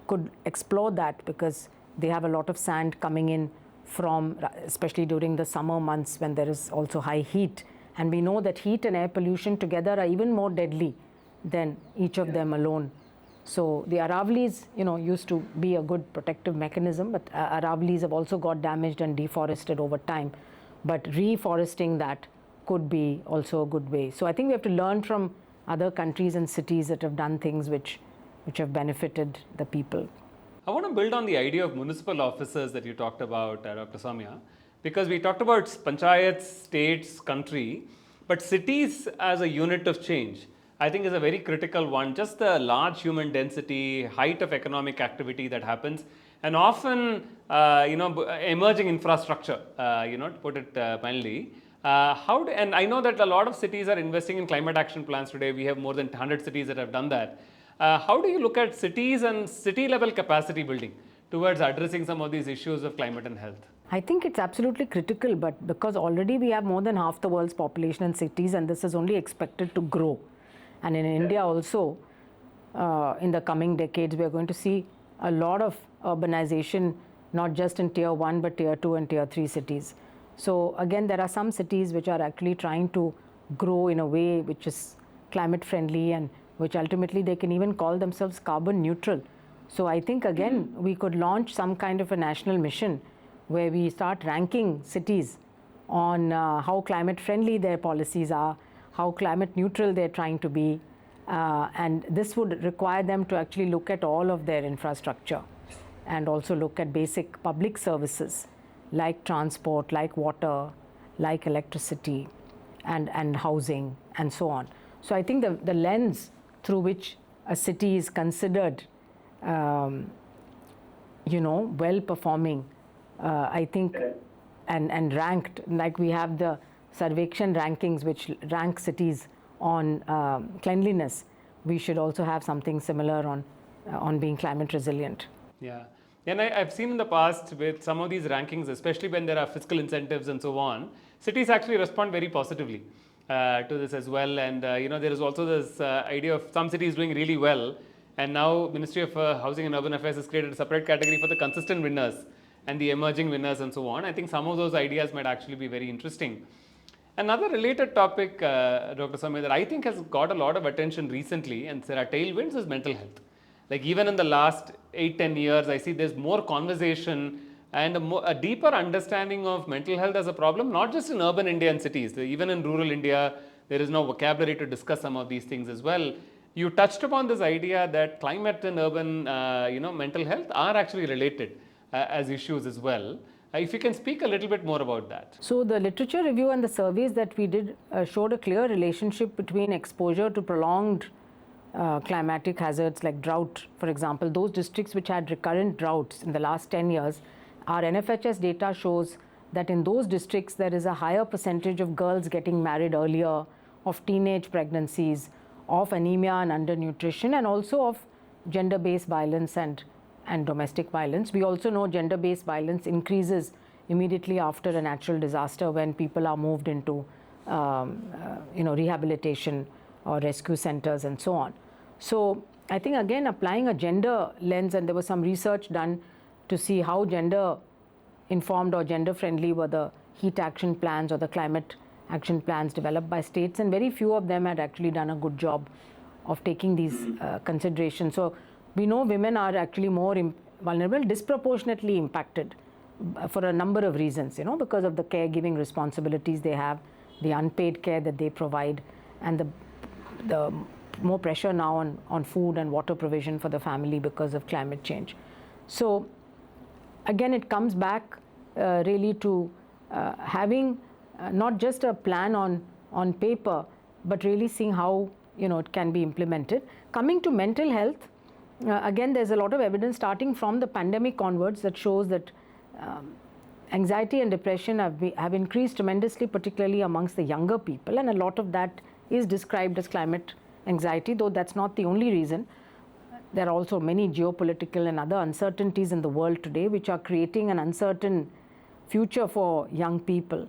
could explore that because they have a lot of sand coming in from, especially during the summer months when there is also high heat. And we know that heat and air pollution together are even more deadly than each of them alone. So the Aravallis, used to be a good protective mechanism, but Aravallis have also got damaged and deforested over time. but reforesting that could be also a good way. So I think we have to learn from other countries and cities that have done things which have benefited the people. I want to build on the idea of municipal officers that you talked about, Dr. Soumya, because we talked about panchayats, states, country, but cities as a unit of change, I think is a very critical one. Just the large human density, height of economic activity that happens, and often, emerging infrastructure, to put it mildly. And I know that a lot of cities are investing in climate action plans today. We have more than 100 cities that have done that. How do you look at cities and city level capacity building towards addressing some of these issues of climate and health? I think it's absolutely critical, but because already we have more than half the world's population in cities, and this is only expected to grow. And in India also, in the coming decades, we are going to see a lot of urbanization, not just in tier 1, but tier 2 and tier 3 cities. So again, there are some cities which are actually trying to grow in a way which is climate friendly, and which ultimately they can even call themselves carbon neutral. So I think again, we could launch some kind of a national mission where we start ranking cities on how climate friendly their policies are, how climate neutral they're trying to be, and this would require them to actually look at all of their infrastructure and also look at basic public services like transport, like water, like electricity, and housing, and so on. So I think the lens through which a city is considered, well performing, I think, and ranked, like we have the Sarvekshan rankings which rank cities on cleanliness, we should also have something similar on being climate resilient. Yeah. And I've seen in the past with some of these rankings, especially when there are fiscal incentives and so on, cities actually respond very positively to this as well. And there is also this idea of some cities doing really well, and now Ministry of Housing and Urban Affairs has created a separate category for the consistent winners and the emerging winners and so on. I think some of those ideas might actually be very interesting. Another related topic, Dr. Soumya, that I think has got a lot of attention recently, and there are tailwinds, is mental health. Like even in the last 8-10 years, I see there's more conversation and a deeper understanding of mental health as a problem, not just in urban India and cities. Even in rural India, there is no vocabulary to discuss some of these things as well. You touched upon this idea that climate and urban, mental health are actually related as issues as well. If you can speak a little bit more about that. So the literature review and the surveys that we did showed a clear relationship between exposure to prolonged climatic hazards like drought, for example. Those districts which had recurrent droughts in the last 10 years, our NFHS data shows that in those districts there is a higher percentage of girls getting married earlier, of teenage pregnancies, of anemia and undernutrition, and also of gender-based violence and domestic violence. We also know gender-based violence increases immediately after a natural disaster when people are moved into rehabilitation or rescue centers and so on. So I think again applying a gender lens, and there was some research done to see how gender informed or gender friendly were the heat action plans or the climate action plans developed by states, and very few of them had actually done a good job of taking these considerations. So we know women are actually more vulnerable, disproportionately impacted for a number of reasons, because of the caregiving responsibilities they have, the unpaid care that they provide, and the more pressure now on food and water provision for the family because of climate change. So again, it comes back really to having not just a plan on paper, but really seeing how it can be implemented. Coming to mental health, again, there's a lot of evidence starting from the pandemic onwards that shows that anxiety and depression have increased tremendously, particularly amongst the younger people, and a lot of that is described as climate anxiety, though that's not the only reason. There are also many geopolitical and other uncertainties in the world today which are creating an uncertain future for young people,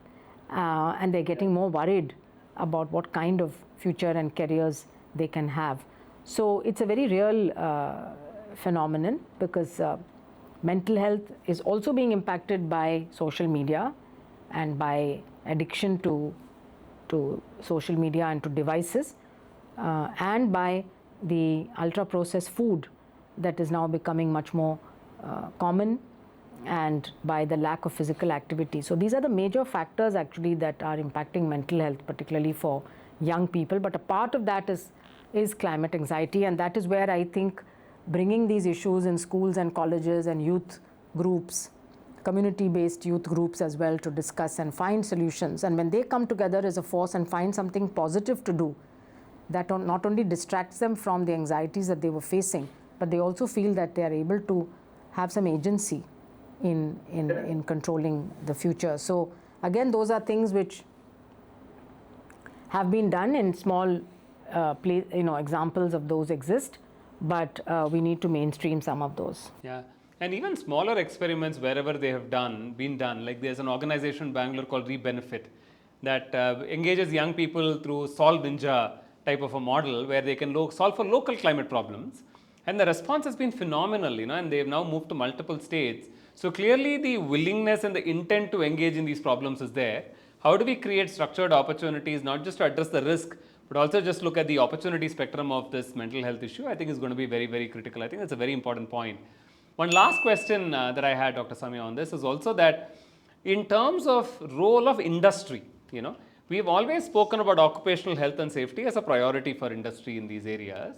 and they're getting more worried about what kind of future and careers they can have. So it's a very real phenomenon, because mental health is also being impacted by social media and by addiction to social media and to devices, and by the ultra processed food that is now becoming much more common, and by the lack of physical activity. So these are the major factors actually that are impacting mental health, particularly for young people. But a part of that is climate anxiety, and that is where I think bringing these issues in schools and colleges and youth groups, community-based youth groups as well, to discuss and find solutions. And when they come together as a force and find something positive to do, that not only distracts them from the anxieties that they were facing, but they also feel that they are able to have some agency in controlling the future. So again, those are things which have been done in small examples of those exist, but we need to mainstream some of those. Yeah. And even smaller experiments wherever they have been done, like there's an organization in Bangalore called Rebenefit that engages young people through Solve Ninja type of a model where they can solve for local climate problems. And the response has been phenomenal, and they've now moved to multiple states. So clearly the willingness and the intent to engage in these problems is there. How do we create structured opportunities, not just to address the risk, but also just look at the opportunity spectrum of this mental health issue, I think is going to be very, very critical. I think that's a very important point. One last question that I had, Dr. Soumya, on this is also that in terms of role of industry, we've always spoken about occupational health and safety as a priority for industry in these areas.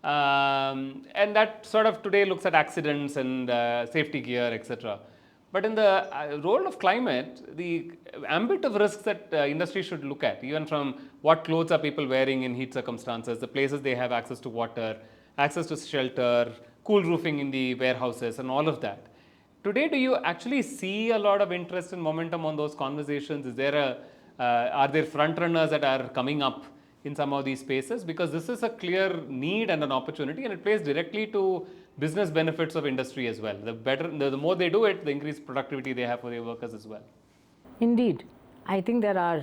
And that sort of today looks at accidents and safety gear, etc. But in the role of climate, the ambit of risks that industry should look at, even from what clothes are people wearing in heat circumstances, the places they have access to water, access to shelter, cool roofing in the warehouses and all of that. Today, do you actually see a lot of interest and momentum on those conversations? Are there front runners that are coming up in some of these spaces? Because this is a clear need and an opportunity, and it plays directly to business benefits of industry as well. The more they do it, the increased productivity they have for their workers as well. Indeed. I think there are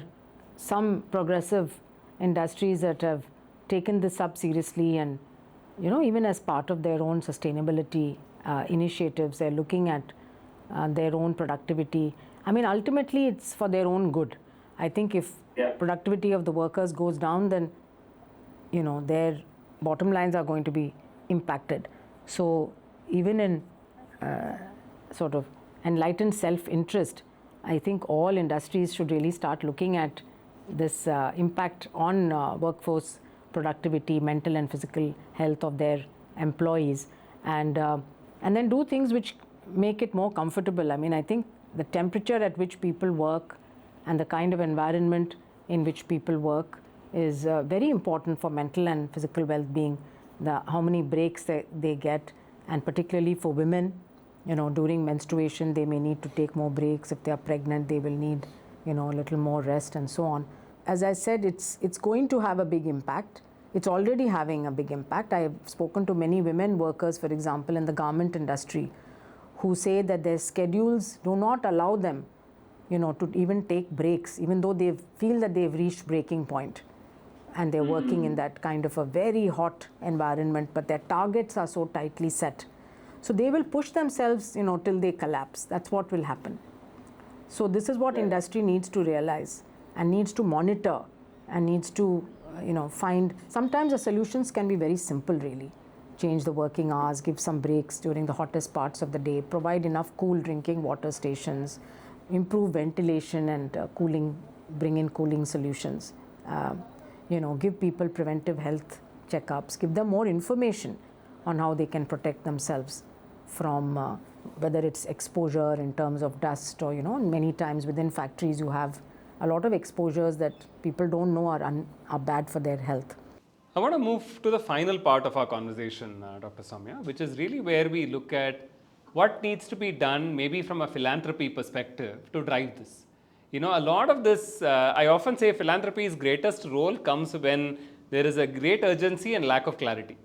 some progressive industries that have taken this up seriously, and even as part of their own sustainability initiatives, they're looking at their own productivity. I mean, ultimately, it's for their own good. I think if productivity of the workers goes down, then their bottom lines are going to be impacted. So even in sort of enlightened self-interest, I think all industries should really start looking at this impact on workforce productivity, mental and physical health of their employees, and then do things which make it more comfortable. I mean, I think the temperature at which people work and the kind of environment in which people work is very important for mental and physical well-being. How many breaks they get, and particularly for women, during menstruation they may need to take more breaks. If they are pregnant, they will need a little more rest and so on. As I said, it's going to have a big impact. It's already having a big impact. I have spoken to many women workers, for example, in the garment industry, who say that their schedules do not allow them, to even take breaks, even though they feel that they've reached breaking point, and they're working in that kind of a very hot environment, but their targets are so tightly set. So they will push themselves, till they collapse. That's what will happen. So this is what industry needs to realize and needs to monitor and needs to, find. Sometimes the solutions can be very simple, really. Change the working hours, give some breaks during the hottest parts of the day, provide enough cool drinking water stations, improve ventilation and cooling, bring in cooling solutions. Give people preventive health checkups, give them more information on how they can protect themselves from whether it's exposure in terms of dust or, many times within factories you have a lot of exposures that people don't know are bad for their health. I want to move to the final part of our conversation, Dr. Soumya, which is really where we look at what needs to be done, maybe from a philanthropy perspective, to drive this. A lot of this, I often say philanthropy's greatest role comes when there is a great urgency and lack of clarity,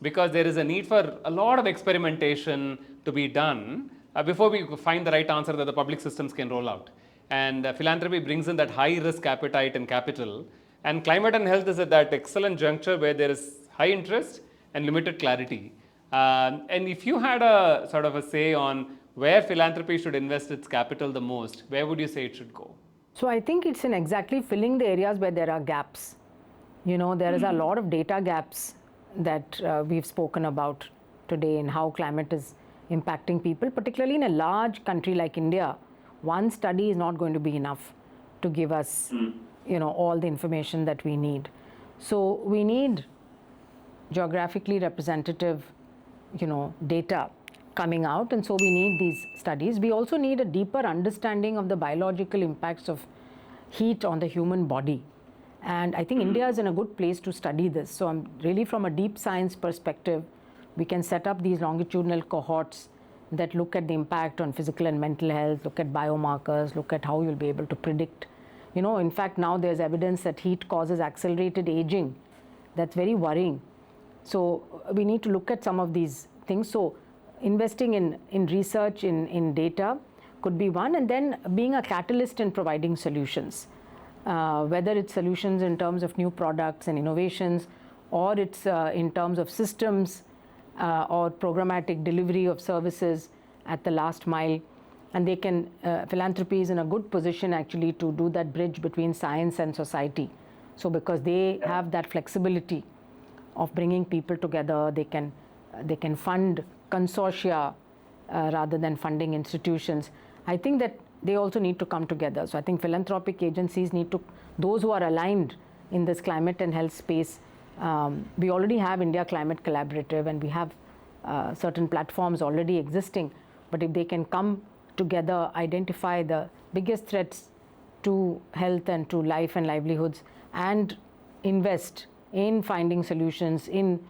because there is a need for a lot of experimentation to be done before we find the right answer that the public systems can roll out. And philanthropy brings in that high risk appetite and capital, and climate and health is at that excellent juncture where there is high interest and limited clarity. And if you had a sort of a say on where philanthropy should invest its capital the most, where would you say it should go? So I think it's in exactly filling the areas where there are gaps. There is a lot of data gaps that we've spoken about today, in how climate is impacting people, particularly in a large country like India. One study is not going to be enough to give us, all the information that we need. So we need geographically representative, data coming out, and so we need these studies. We also need a deeper understanding of the biological impacts of heat on the human body. And I think India is in a good place to study this. So I'm really, from a deep science perspective, we can set up these longitudinal cohorts that look at the impact on physical and mental health, look at biomarkers, look at how you'll be able to predict. In fact, now there's evidence that heat causes accelerated aging. That's very worrying. So we need to look at some of these things. So investing in research, in data could be one, and then being a catalyst in providing solutions. Whether it's solutions in terms of new products and innovations, or it's in terms of systems or programmatic delivery of services at the last mile. And they can, philanthropy is in a good position actually to do that bridge between science and society. So because they have that flexibility of bringing people together, they can fund consortia rather than funding institutions. I think that they also need to come together. So I think philanthropic agencies need to, those who are aligned in this climate and health space. We already have India Climate Collaborative, and we have certain platforms already existing. But if they can come together, identify the biggest threats to health and to life and livelihoods, and invest in finding solutions, in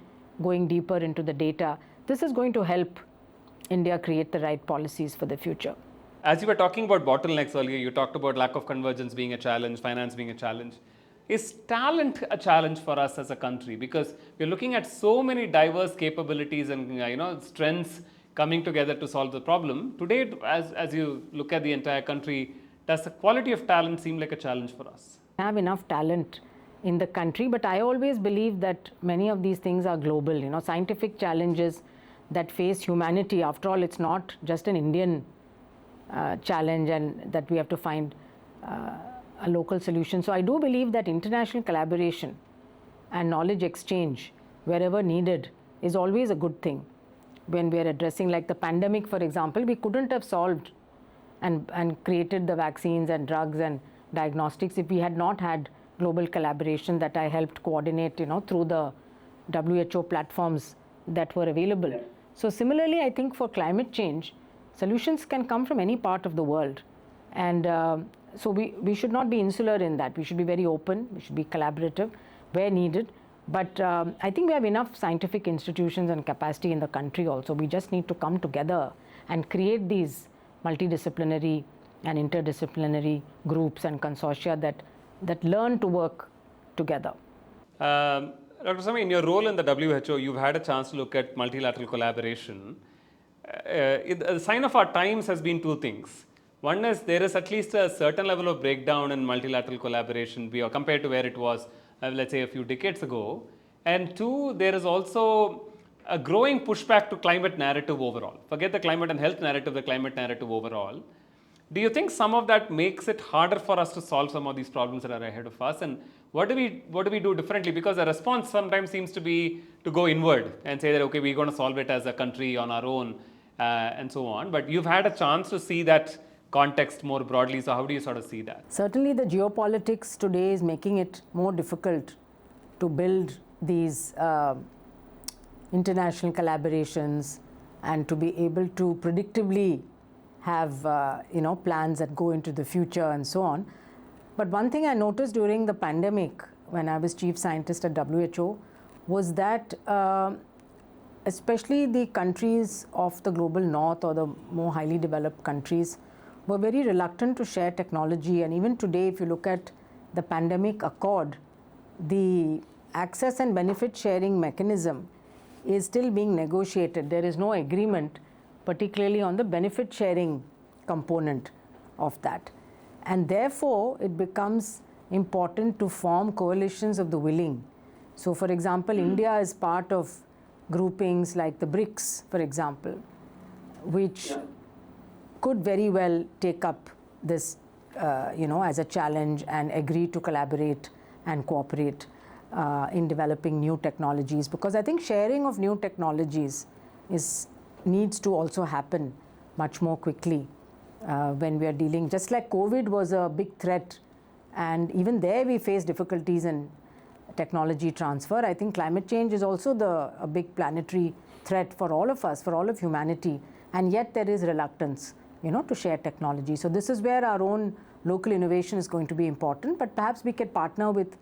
going deeper into the data, this is going to help India create the right policies for the future. As you were talking about bottlenecks earlier, you talked about lack of convergence being a challenge, finance being a challenge. Is talent a challenge for us as a country? Because we're looking at so many diverse capabilities and strengths coming together to solve the problem. Today, as you look at the entire country, does the quality of talent seem like a challenge for us? We have enough talent in the country, but I always believe that many of these things are global. Scientific challenges that face humanity. After all, it's not just an Indian challenge, and that we have to find a local solution. So I do believe that international collaboration and knowledge exchange, wherever needed, is always a good thing. When we are addressing, like the pandemic, for example, we couldn't have solved and created the vaccines and drugs and diagnostics if we had not had global collaboration that I helped coordinate, through the WHO platforms that were available. So similarly, I think for climate change, solutions can come from any part of the world. And so we should not be insular in that. We should be very open. We should be collaborative where needed. But I think we have enough scientific institutions and capacity in the country also. We just need to come together and create these multidisciplinary and interdisciplinary groups and consortia that learn to work together. Dr. Soumya, in your role in the WHO, you've had a chance to look at multilateral collaboration. The sign of our times has been two things. One is there is at least a certain level of breakdown in multilateral collaboration compared to where it was, let's say, a few decades ago. And two, there is also a growing pushback to climate narrative overall. Forget the climate and health narrative, the climate narrative overall. Do you think some of that makes it harder for us to solve some of these problems that are ahead of us? And what do we do differently? Because the response sometimes seems to be to go inward and say that, okay, we're going to solve it as a country on our own and so on. But you've had a chance to see that context more broadly. So how do you sort of see that? Certainly the geopolitics today is making it more difficult to build these international collaborations and to be able to predictably have plans that go into the future and so on. But one thing I noticed during the pandemic when I was chief scientist at WHO was that especially the countries of the global north or the more highly developed countries were very reluctant to share technology. And even today, if you look at the pandemic accord, the access and benefit sharing mechanism is still being negotiated. There is no agreement, particularly on the benefit sharing component of that. And therefore, it becomes important to form coalitions of the willing. So for example, India is part of groupings like the BRICS, for example, which could very well take up this, as a challenge and agree to collaborate and cooperate in developing new technologies. Because I think sharing of new technologies is needs to also happen much more quickly when we are dealing. Just like COVID was a big threat, and even there we face difficulties in technology transfer, I think climate change is also a big planetary threat for all of us, for all of humanity, and yet there is reluctance, to share technology. So this is where our own local innovation is going to be important, but perhaps we can partner with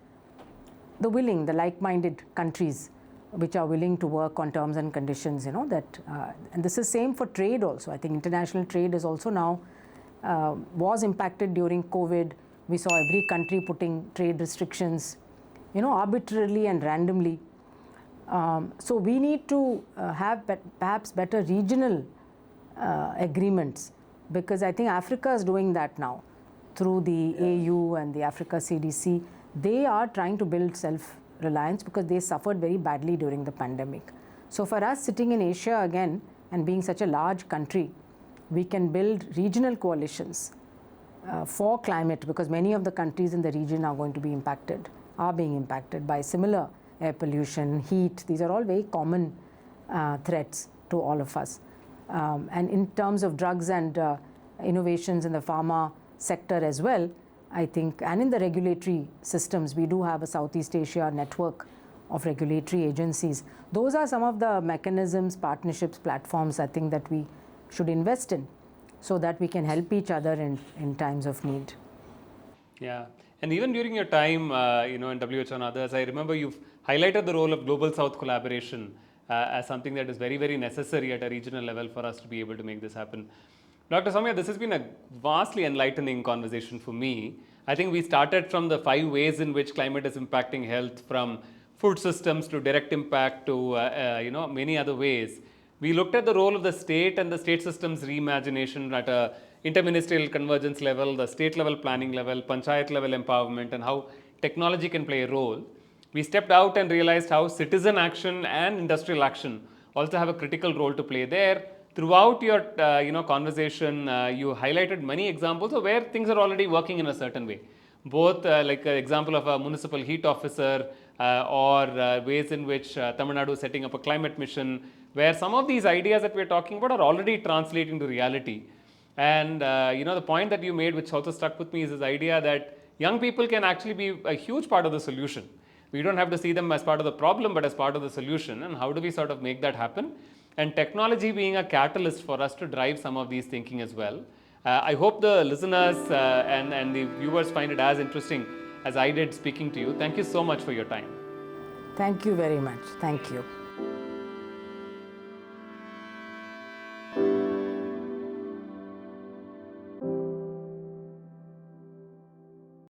the like-minded countries which are willing to work on terms and conditions, and this is same for trade also. I think international trade is also now, was impacted during COVID. We saw every country putting trade restrictions, arbitrarily and randomly. So we need to have perhaps better regional agreements, because I think Africa is doing that now through the AU and the Africa CDC. They are trying to build self-reliance because they suffered very badly during the pandemic. So for us sitting in Asia again and being such a large country, we can build regional coalitions for climate, because many of the countries in the region are going to be impacted, are being impacted by similar air pollution, heat. These are all very common threats to all of us. And in terms of drugs and innovations in the pharma sector as well, I think, and in the regulatory systems, we do have a Southeast Asia network of regulatory agencies. Those are some of the mechanisms, partnerships, platforms I think that we should invest in, so that we can help each other in times of need. Yeah, and even during your time, in WHO and others, I remember you've highlighted the role of Global South collaboration as something that is very, very necessary at a regional level for us to be able to make this happen. Dr. Soumya, this has been a vastly enlightening conversation for me. I think we started from the 5 ways in which climate is impacting health, from food systems to direct impact to many other ways. We looked at the role of the state and the state system's reimagination at a interministerial convergence level, the state level planning level, panchayat level empowerment, and how technology can play a role. We stepped out and realized how citizen action and industrial action also have a critical role to play there. Throughout your conversation, you highlighted many examples of where things are already working in a certain way. Both like an example of a municipal heat officer or ways in which Tamil Nadu is setting up a climate mission, where some of these ideas that we're talking about are already translating to reality. And the point that you made, which also stuck with me, is this idea that young people can actually be a huge part of the solution. We don't have to see them as part of the problem, but as part of the solution. And how do we sort of make that happen? And technology being a catalyst for us to drive some of these thinking as well. I hope the listeners and the viewers find it as interesting as I did speaking to you. Thank you so much for your time. Thank you very much. Thank you.